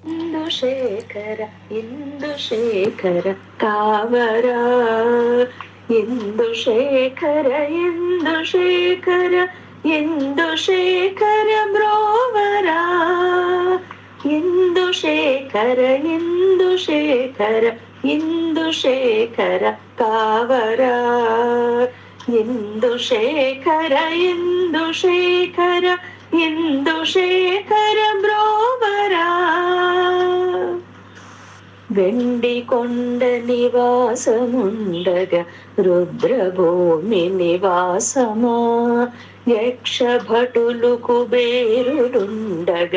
ఇందుశేఖర ఇందుశేఖర కావరా ఇందుశేఖర ఇందుశేఖర ఇందుశేఖర బ్రోవరా ఇందుశేఖర ఇందుశేఖర ఇందుశేఖర కావరా ఇందుశేఖర ఇందుశేఖర ఇందుశేఖర బ్రోవరా వెండి కొండ నివాసముండగ రుద్రభూమి నివాసమా యక్ష భటులు కుబేరులుండగ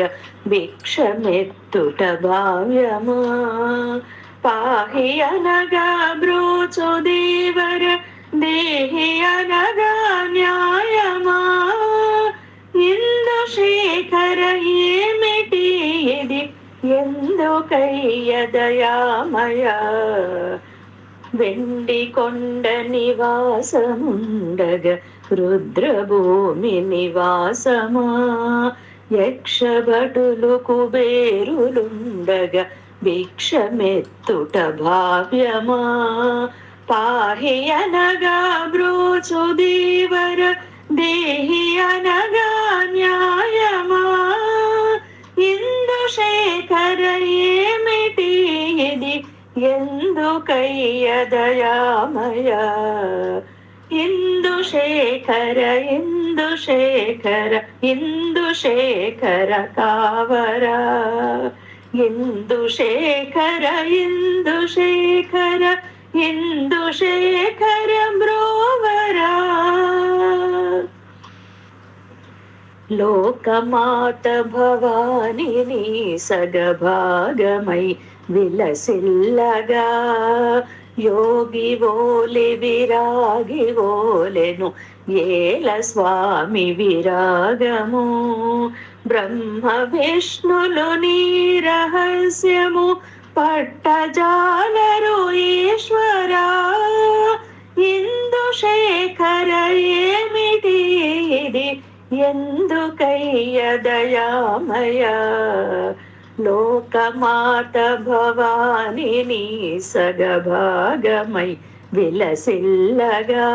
భిక్షమెత్తుట భావ్యమా పాహి అనగా బ్రోచు దేవర దేహి అనగా న్యాయమా ఇందుశేఖర ఏమిటి ఇది ఎందుకయ్య దయామయ వెండి కొండ నివాసముండగ రుద్రభూమి నివాసమా యక్ష భటులు కుబేరులుండగ భిక్షమెత్తుట భావ్యమా పాహి అనగా బ్రోచు దేవర దేహి అనగా న్యాయమా ఇందుశేఖర ఏమిటి ఇది ఎందుకయ్య దయామయ ఇందుశేఖర ఇందుశేఖర ఇందుశేఖర కావరా ఇందుశేఖర ఇందుశేఖర ఇందుశేఖర బ్రోవరా లోకమాత భవాని సగభాగమై విలసిల్లగా యోగి ఓలె విరాగి ఓలెను ఏల స్వామి విరాగము బ్రహ్మ విష్ణులు నీ రహస్యము పట్టజాలరు ఈశ్వరా ఇందుశేఖర ఏమిటి ఇది ఎందుకయ్య దయామయ లోకమాత భవాని సగభాగమై విలసిల్లగా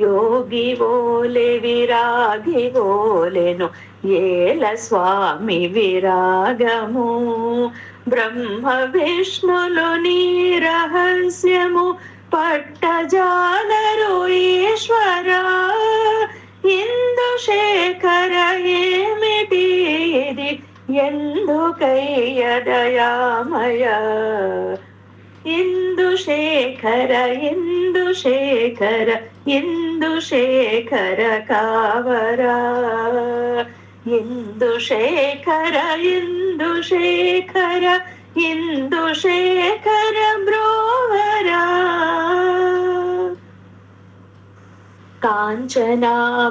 యోగి ఓలె విరాగి ఓలెను ఏల స్వామి విరాగము బ్రహ్మ విష్ణులు నీ రహస్యము పట్టజాలరు ఈశ్వరా ఇందుశేఖర ఏమిటి ఇది ఎందుకయ్య దయామయ ఇందుశేఖర ఇందుశేఖర ఇందుశేఖర కావరా ఇందుశేఖర ఇందుశేఖర ఇందుశేఖర బ్రోవరా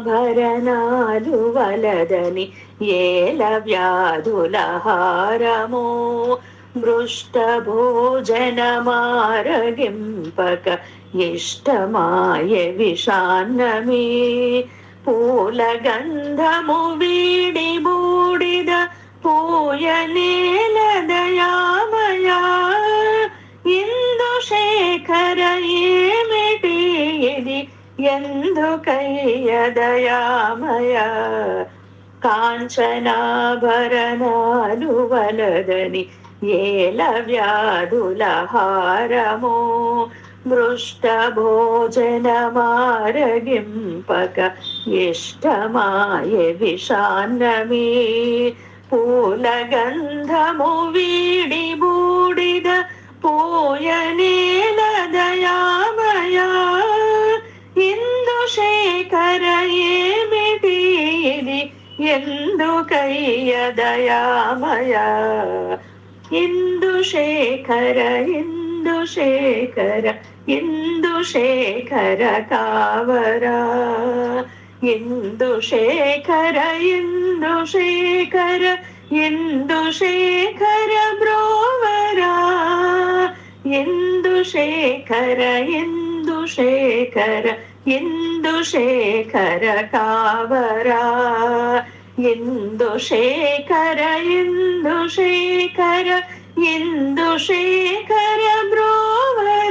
కాంచనాభరణాలు వలదని ఏల వ్యాధుల హారము మృష్ట భోజనమారగింపక ఇష్టమాయ విషాన్నమి పూల గంధము వీడి బూడిద పూయనేల దయామయా ఇందుశేఖర ఏమిటి ఇది ఎందుకయ్య దయామయ కాంచనాభరణాలు వలదని ఏల వ్యాధుల హారము మృష్ట భోజనమారగింపక ఇష్టమాయ విషాన్నమి పూల గంధము వీడి బూడిద పూయనేల దయామయా ఇందుశేఖర ఏమిటి ఇది ఎందుకయ్య దయామయ ఇందుశేఖర ఇందుశేఖర ఇందుశేఖర కావరా ఇందుశేఖర ఇందుశేఖర ఇందుశేఖర బ్రోవరా ఇందుశేఖర ఇందుశేఖర ఇందుశేఖర కావరా ఇందుశేఖర ఇందు శేఖర ఇందు శేఖర